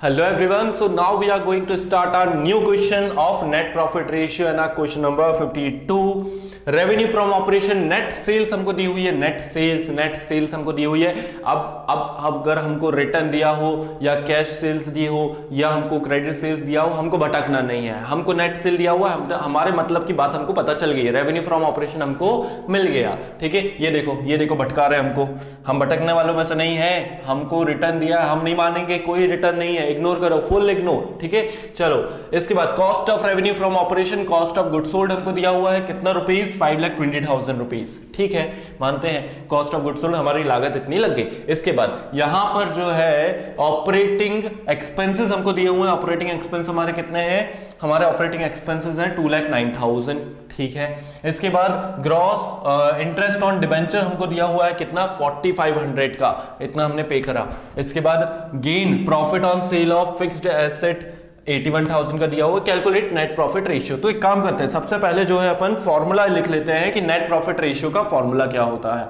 Hello everyone, so now we are going to start our new question of net profit ratio and our question number 52. Revenue from operation net sales हमको दी हुई है, net sales हमको दी हुई है। अब अगर हमको रिटर्न दिया हो या कैश सेल्स दी हो या हमको क्रेडिट सेल्स दिया हो, हमको भटकना नहीं है। हमको नेट सेल दिया हुआ है, हमारे मतलब की बात हमको पता चल गई है, रेवेन्यू फ्रॉम ऑपरेशन हमको मिल गया। ठीक है, ये देखो भटका रहे हमको, हम भटकने वालों में से नहीं है। हमको रिटर्न दिया है, हम नहीं मानेंगे, कोई रिटर्न नहीं है, इग्नोर करो, फुल इग्नोर। ठीक है, चलो इसके बाद cost of revenue from operation, cost of goods sold हमको दिया हुआ है कितना रुपीस, 5,20,000 रुपीस। ठीक है, मानते हैं कॉस्ट ऑफ गुड्स सोल्ड हमारी लागत इतनी लग गई। इसके बाद यहां पर जो है ऑपरेटिंग एक्सपेंसेस हमको दिए हुए हैं। ऑपरेटिंग एक्सपेंस हमारे कितने हैं, हमारे ऑपरेटिंग एक्सपेंसेस हैं 2,09,000। ठीक है, इसके बाद ग्रॉस इंटरेस्ट ऑन डिबेंचर हमको दिया हुआ है कितना, 4,500 का, इतना हमने पे करा। इसके बाद gain profit on sale of fixed asset 81,000 का दिया हुआ। Calculate net profit ratio. तो एक काम करते हैं, सबसे पहले जो है अपन फॉर्मूला लिख लेते हैं कि नेट प्रॉफिट रेशियो का फॉर्मूला क्या होता है।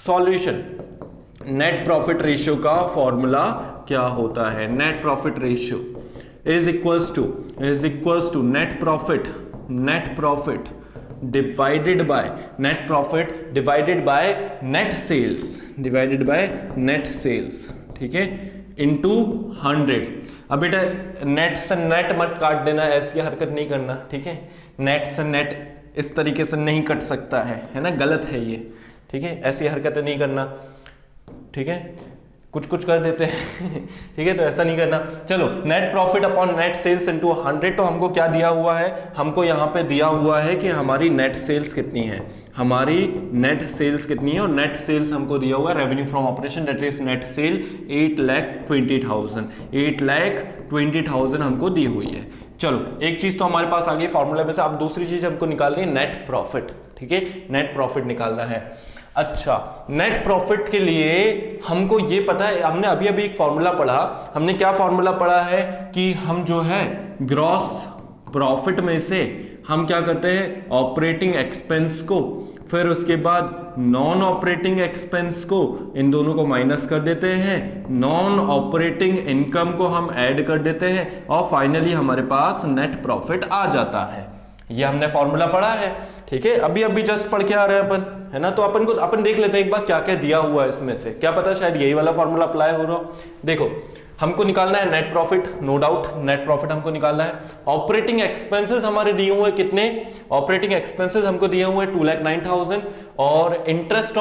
सॉल्यूशन, नेट प्रॉफिट रेशियो का फॉर्मूला क्या होता है। Net profit ratio is equals to net profit divided by net sales, ठीक है, इनटू 100। अब बेटा नेट से नेट मत काट देना, ऐसी हरकत नहीं करना। ठीक है, नेट से नेट इस तरीके से नहीं कट सकता है ना, गलत है ये। ठीक है, ऐसी हरकतें नहीं करना। ठीक है, कुछ कर देते हैं ठीक है, तो ऐसा नहीं करना। चलो, net profit upon net sales into 100। तो हमको क्या दिया हुआ है, हमको यहाँ पे दिया हुआ है कि हमारी नेट सेल्स कितनी है, और नेट सेल्स हमको दिया हुआ है revenue from operation, that is net cell 8,20,000 हमको दी हुई है। चलो, एक चीज तो हमारे पास आ गई फॉर्मूला में से। अब दूसरी चीज हमको निकालनी है नेट प्रॉफिट। ठीक है, नेट प्रॉफिट निकालना है। अच्छा, नेट प्रॉफिट के लिए हमको ये पता है, हमने अभी एक फॉर्मूला पढ़ा। हमने क्या फॉर्मूला पढ़ा है कि हम जो है ग्रॉस प्रॉफिट में से हम क्या करते हैं, ऑपरेटिंग एक्सपेंस को, फिर उसके बाद नॉन ऑपरेटिंग एक्सपेंस को, इन दोनों को माइनस कर देते हैं, नॉन ऑपरेटिंग इनकम को हम ऐड कर देते हैं, और फाइनली हमारे पास नेट प्रॉफिट आ जाता है। ये हमने फॉर्मूला पढ़ा है। ठीक है, अभी जस्ट पढ़ के आ रहे हैं अपन, है ना। तो अपन देख लेते हैं एक बार क्या क्या दिया हुआ है इसमें से, क्या पता शायद यही वाला फॉर्मूला अप्लाई हो रहा हो। देखो, हमको निकालना है net profit, no doubt net profit हमको निकालना है। ऑपरेटिंग एक्सपेंसेस हमारे दिए हुए कितने, ऑपरेटिंग एक्सपेंसेस हमको दिए हुए 2,09,000। और इंटरेस्ट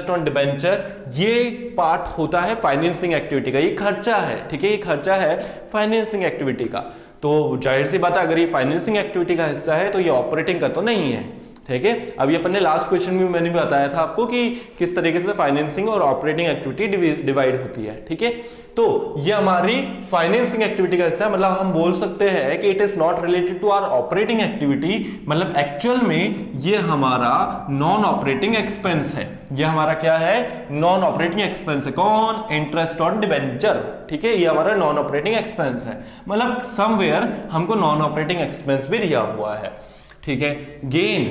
ऑन डिबेंचर ये पार्ट होता है फाइनेंसिंग एक्टिविटी का, ये खर्चा है। ठीक है, ये खर्चा है फाइनेंसिंग एक्टिविटी का। तो जाहिर सी बात है, अगर ये फाइनेंसिंग एक्टिविटी का हिस्सा है तो ये ऑपरेटिंग का तो नहीं है। ठीक है, अभी अपन ने लास्ट क्वेश्चन में मैंने भी बताया था आपको कि किस तरीके से फाइनेंसिंग और ऑपरेटिंग एक्टिविटी डिवाइड होती है। ठीक है, तो ये हमारी फाइनेंसिंग एक्टिविटी का हिस्सा है। मतलब हम बोल सकते हैं कि it is not related to our operating activity, मतलब एक्चुअल में ये हमारा नॉन ऑपरेटिंग एक्सपेंस है। ये हमारा क्या है, नॉन ऑपरेटिंग एक्सपेंस है। कौन, इंटरेस्ट ऑन डिबेंचर। ठीक है, ये हमारा नॉन ऑपरेटिंग एक्सपेंस है, मतलब समवेयर हमको नॉन ऑपरेटिंग एक्सपेंस भी दिया हुआ है। ठीक है, gain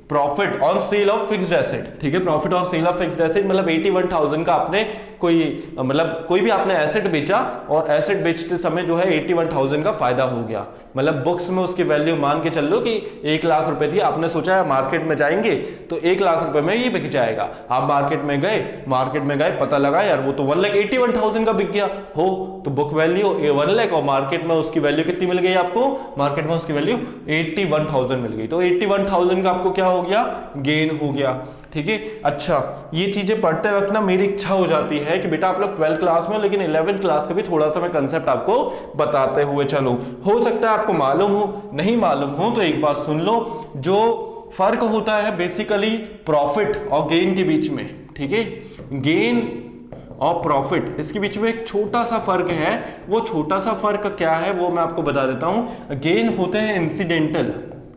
profit on sale of fixed asset. ठीक है, profit on sale of fixed asset मतलब 81,000 का आपने कोई भी आपने एसेट बेचा, और एसेट बेचते समय जो है 81,000 का फायदा हो गया। मतलब बुक्स में उसकी वैल्यू मान के चल लो कि 1 लाख रुपए थी, आपने सोचा है मार्केट में जाएंगे तो 1 लाख रुपए में ये बिक जाएगा। आप मार्केट में गए, पता लगा यार वो तो 1,81,000 का बिक गया हो, तो बुक वैल्यू 1 लाख और मार्केट में उसकी वैल्यू कितनी मिल गई आपको, मार्केट में उसकी वैल्यू 81,000 मिल गई। तो 81,000 का आपको क्या हो गया, गेन हो गया। ठीक है, अच्छा, ये चीजें पढ़ते वक्त ना मेरी इच्छा हो जाती है कि बेटा आप लोग 12th क्लास में, लेकिन 11th क्लास का भी थोड़ा सा मैं कंसेप्ट आपको बताते हुए चलो। हो सकता है आपको मालूम हो, नहीं मालूम हो तो एक बात सुन लो। जो फर्क होता है बेसिकली प्रॉफिट और गेन के बीच में, ठीक है, गेन और प्रॉफिट, इसके बीच में एक छोटा सा फर्क है। वो छोटा सा फर्क क्या है वो मैं आपको बता देता हूं। गेन होते हैं इंसिडेंटल।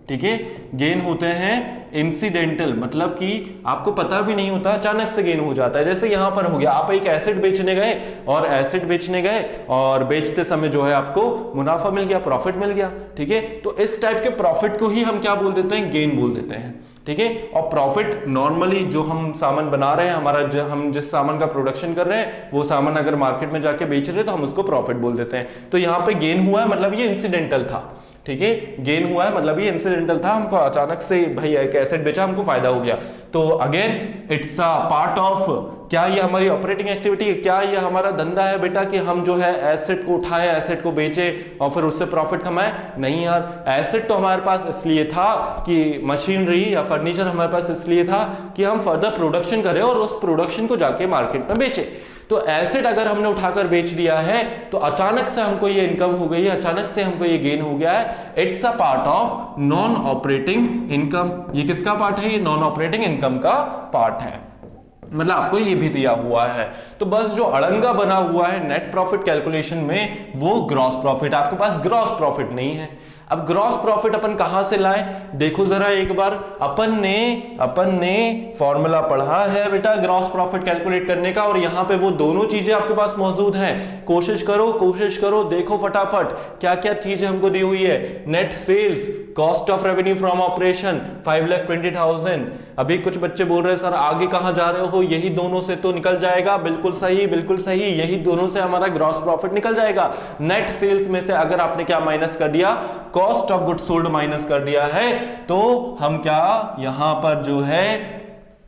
ठीक है, गेन होते हैं इंसिडेंटल, मतलब कि आपको पता भी नहीं होता, अचानक से गेन हो जाता है। जैसे यहां पर हो गया, आप एक एसेट बेचने गए और बेचते समय जो है आपको मुनाफा मिल गया, प्रॉफिट मिल गया। ठीक है, तो इस टाइप के प्रॉफिट को ही हम क्या बोल देते हैं, गेन बोल देते हैं। ठीक है। और प्रॉफिट नॉर्मली जो हम सामान बना रहे हैं, हमारा हम जिस सामान का प्रोडक्शन कर रहे हैं वो सामान अगर मार्केट में जाके बेच रहे हैं तो हम उसको प्रॉफिट बोल देते हैं। तो यहाँ पे गेन हुआ है मतलब ये इंसिडेंटल था, ठीक है, गेन हुआ है मतलब ये इंसिडेंटल था, हमको अचानक से भाई एक एसेट बेचा, हमको फायदा हो गया। तो again it's a part of, क्या ये हमारी ऑपरेटिंग एक्टिविटी है, क्या ये हमारा धंधा है बेटा कि हम जो है एसेट को उठाए, एसेट को बेचे और फिर उससे प्रॉफिट कमाए? नहीं यार, एसेट तो हमारे पास इसलिए था कि मशीनरी या फर्नीचर हमारे पास इसलिए था कि हम फर्दर प्रोडक्शन करें और उस प्रोडक्शन को जाके मार्केट में बेचे। तो एसेट अगर हमने उठाकर बेच दिया है तो अचानक से हमको ये इनकम हो गई है, अचानक से हमको ये गेन हो गया है। It's a part of non operating income. ये किसका पार्ट है? ये नॉन ऑपरेटिंग इनकम का पार्ट है, मतलब आपको ये भी दिया हुआ है। तो बस जो अड़ंगा बना हुआ है नेट प्रॉफिट कैलकुलेशन में वो ग्रॉस प्रॉफिट, आपके पास ग्रॉस प्रॉफिट नहीं है। अब ग्रॉस प्रॉफिट अपन कहां से लाए? देखो जरा एक बार, अपन ने फॉर्मूला पढ़ा है बेटा ग्रॉस प्रॉफिट कैलकुलेट करने का, और यहां पे वो दोनों चीजें आपके पास मौजूद हैं। कोशिश करो, देखो फटाफट क्या क्या चीजें हमको दी हुई है। Net sales, cost of revenue from operation 5,20,000। अभी कुछ बच्चे बोल रहे हैं सर आगे कहां जा रहे हो, यही दोनों से तो निकल जाएगा। बिल्कुल सही, यही दोनों से हमारा ग्रॉस प्रॉफिट निकल जाएगा। नेट सेल्स में से अगर आपने क्या माइनस कर दिया, cost of goods sold minus कर दिया है, तो हम क्या यहां पर जो है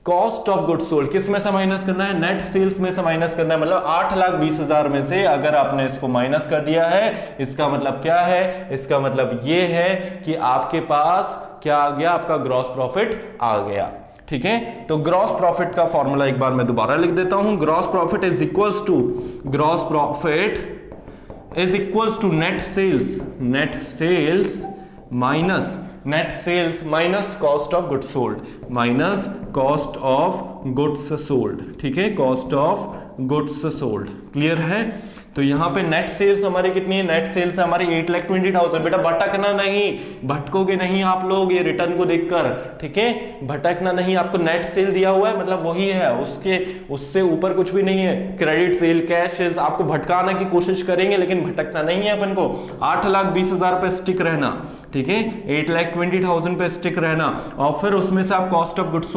कॉस्ट ऑफ गुड्स सोल्ड किस में से माइनस करना है? नेट सेल्स में से माइनस करना है। मतलब 8,20,000 में से अगर आपने इसको माइनस कर दिया है, इसका मतलब क्या है? इसका मतलब ये है कि आपके पास क्या आ गया? आपका ग्रॉस प्रॉफिट आ गया, ठीक है। तो ग्रॉस प्रॉफिट का फॉर्मूला एक बार मैं दोबारा लिख देता हूं। Gross profit is equals to net sales minus cost of goods sold, ठीक है, cost of goods sold. Clear है? तो यहां पे नेट सेल्स हमारी कितनी है? नेट सेल्स हमारी 8,20,000। बेटा भटकना नहीं, भटकोगे नहीं आप लोग ये रिटर्न को देखकर, ठीक है, भटकना नहीं। आपको नेट सेल दिया हुआ है मतलब वही है, उससे ऊपर कुछ भी नहीं है। क्रेडिट सेल, कैश सेल्स आपको भटकाने की कोशिश करेंगे लेकिन भटकना नहीं है अपन को। 8,20,000 पे स्टिक रहना, ठीक है, 8,20,000 पे स्टिक रहना, और फिर उसमें से आप कॉस्ट ऑफ गुड्स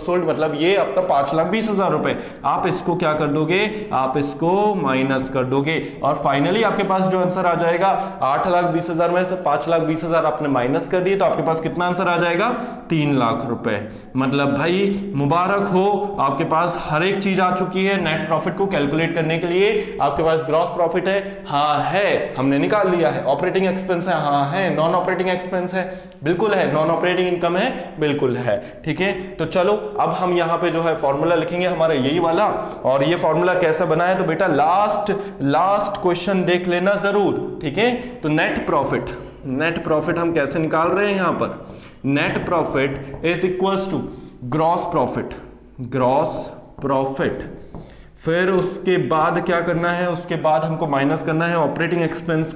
सोल्ड मतलब ये आपका 5,20,000 रुपए, आप इसको क्या कर दोगे? आप इसको माइनस कर दोगे, और फाइनली आपके पास जो आंसर आ जाएगा 8,20,000 में से 5,20,000 आपने माइनस कर दिए, तो आपके पास कितना आंसर आ जाएगा? 3 लाख रुपए। मतलब भाई मुबारक हो, आपके पास हर एक चीज आ चुकी है नेट प्रॉफिट को कैलकुलेट करने के लिए। आपके पास ग्रॉस प्रॉफिट है, हाँ है, हमने निकाल लिया है। ऑपरेटिंग एक्सपेंस है, हाँ है। नॉन ऑपरेटिंग एक्सपेंस है, बिल्कुल है। नॉन ऑपरेटिंग इनकम है, बिल्कुल है, ठीक है। तो चलो अब हम यहाँ पे जो है फॉर्मूला लिखेंगे हमारा यही वाला, और ये फॉर्मूला कैसा बना है तो बेटा लास्ट क्वेश्चन देख लेना जरूर, ठीक है। तो नेट प्रॉफिट हम कैसे निकाल रहे हैं? यहां पर net profit is equals to gross profit. फिर उसके बाद क्या करना है? उसके बाद हमको माइनस करना है ऑपरेटिंग एक्सपेंस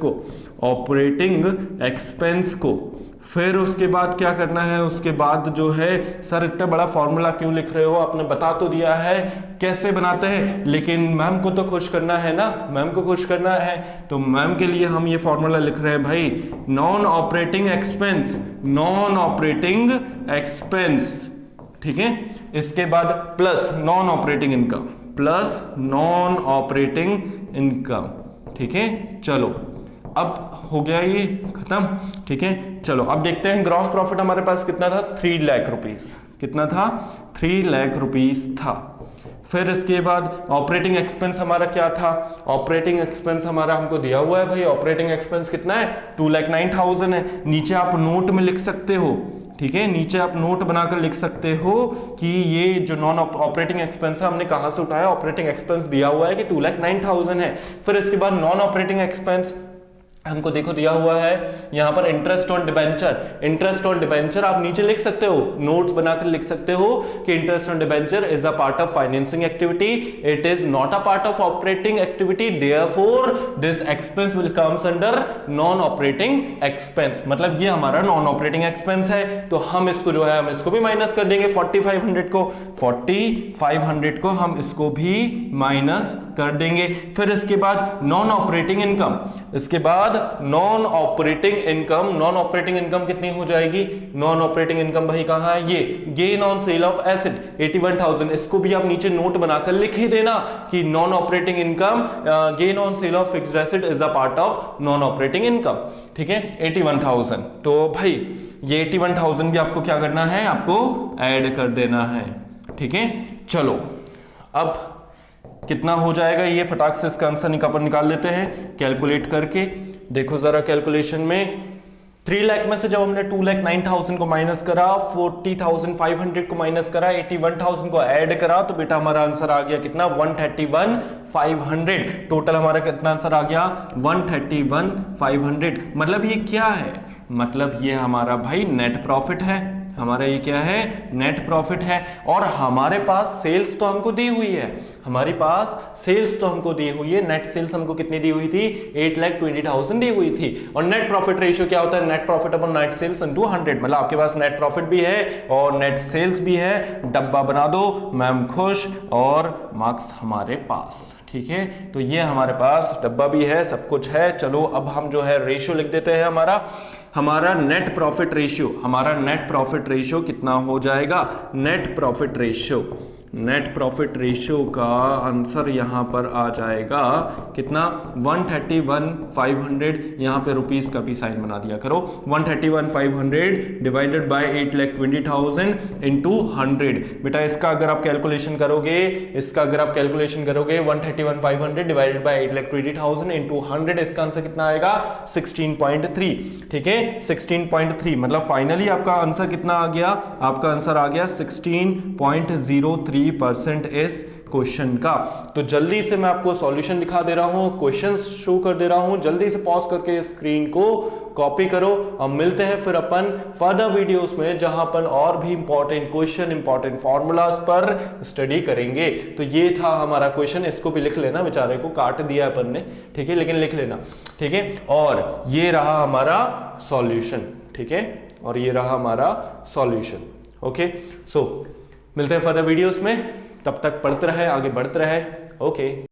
को। फिर उसके बाद क्या करना है? उसके बाद जो है, सर इतना बड़ा फॉर्मूला क्यों लिख रहे हो? आपने बता तो दिया है कैसे बनाते हैं, लेकिन मैम को तो खुश करना है ना, मैम को खुश करना है, तो मैम के लिए हम ये फॉर्मूला लिख रहे हैं भाई, नॉन ऑपरेटिंग एक्सपेंस, ठीक है। इसके बाद प्लस नॉन ऑपरेटिंग इनकम, ठीक है। चलो अब हो गया ये खत्म, ठीक है। चलो अब देखते हैं ग्रॉस प्रॉफिट हमारे पास कितना था? 3 लाख रुपीस। कितना था? 3 लाख रुपीस था। फिर इसके बाद ऑपरेटिंग एक्सपेंस हमारा क्या था? ऑपरेटिंग एक्सपेंस हमारा हमको दिया हुआ है भाई, ऑपरेटिंग एक्सपेंस कितना है? 2,09,000 है। नीचे आप नोट में लिख सकते हो, ठीक है, नीचे आप नोट बनाकर लिख सकते हो कि ये जो नॉन ऑपरेटिंग एक्सपेंस है हमने कहां से उठाया? ऑपरेटिंग एक्सपेंस दिया हुआ है कि 2,09,000 है। फिर इसके बाद नॉन ऑपरेटिंग एक्सपेंस हमको देखो दिया हुआ है यहां पर इंटरेस्ट ऑन डिबेंचर आप नीचे लिख सकते हो, नोट्स बनाकर लिख सकते हो कि interest on debenture is a part of financing activity, it is not a part of operating activity, therefore this expense will comes under non operating expense. मतलब ये हमारा नॉन ऑपरेटिंग एक्सपेंस है, तो हम इसको जो है हम इसको भी माइनस कर देंगे। 4,500 को हम इसको भी माइनस कर देंगे। फिर इसके बाद नॉन ऑपरेटिंग इनकम, इसके बाद बाद नॉन ऑपरेटिंग इनकम कितनी हो जाएगी? नॉन ऑपरेटिंग इनकम भाई कहां है? ये gain on sale of asset 81,000। इसको भी आप नीचे नोट बनाकर लिख ही देना कि non operating income gain on sale of fixed asset is a part of non operating income. ठीक है, 81,000। तो भाई ये 81,000 भी आपको क्या करना है? आपको ऐड कर देना है। ठीक है, चलो अब कितना हो जाएगा ये फटाक से इसका आंसर निकाल लेते हैं कैलकुलेट करके। देखो जरा कैलकुलेशन में 3 लाख में से जब हमने 2,09,000 को माइनस करा, 40,500 को माइनस करा, 81,000 को ऐड करा, तो बेटा हमारा आंसर आ गया कितना? 131,500। टोटल हमारा कितना आंसर आ गया? 131,500। मतलब ये क्या है? मतलब ये हमारा भाई नेट प्रॉफिट है। हमारा ये क्या है? नेट प्रॉफिट है। और हमारे पास सेल्स तो हमको दी हुई है, हमारे पास सेल्स तो हमको दी हुई है। नेट सेल्स हमको कितनी दी हुई थी? 8,20,000 दी हुई थी। और नेट प्रॉफिट रेशियो क्या होता है? Net profit upon net sales into 100। मतलब आपके पास नेट प्रॉफिट भी है और नेट सेल्स भी है। डब्बा बना दो, मैम खुश और मार्क्स हमारे पास। ठीक है, तो ये हमारे पास डब्बा भी है, सब कुछ है। चलो अब हम जो है रेशियो लिख देते हैं। हमारा नेट प्रॉफिट रेशियो कितना हो जाएगा? नेट प्रॉफिट रेशियो का आंसर यहां पर आ जाएगा कितना? 131,500। यहां पे रुपीस का भी साइन बना दिया करो। 131,500 डिवाइडेड बाय 8,20,000 इंटू 100। बेटा इसका अगर आप कैलकुलेशन करोगे 131,500 डिवाइडेड बाय 8,20,000 इंटू 100, इसका आंसर कितना आएगा? 16.3। ठीक है, 16.3। मतलब फाइनली आपका आंसर कितना आ गया? आपका आंसर आ गया 16.03% इस क्वेश्चन का। तो जल्दी से मैं आपको सॉल्यूशन दिखा दे रहा हूं, क्वेश्चन शो कर दे रहा हूं। जल्दी से पॉज करके स्क्रीन को कॉपी करो और मिलते हैं फिर अपन फर्दर वीडियोस में, जहां अपन और भी इंपॉर्टेंट क्वेश्चन, इंपॉर्टेंट फॉर्मूलाज पर स्टडी करेंगे। तो ये था हमारा क्वेश्चन, इसको भी लिख लेना, बेचारे को काट दिया अपन ने। ठीक है, लेकिन लिख लेना। ठीक है, और ये रहा हमारा सॉल्यूशन। ठीक है, और ये रहा हमारा सॉल्यूशन। ओके, सो मिलते हैं फर्दर वीडियोस में, तब तक पढ़ते रहे, आगे बढ़ते रहे। ओके।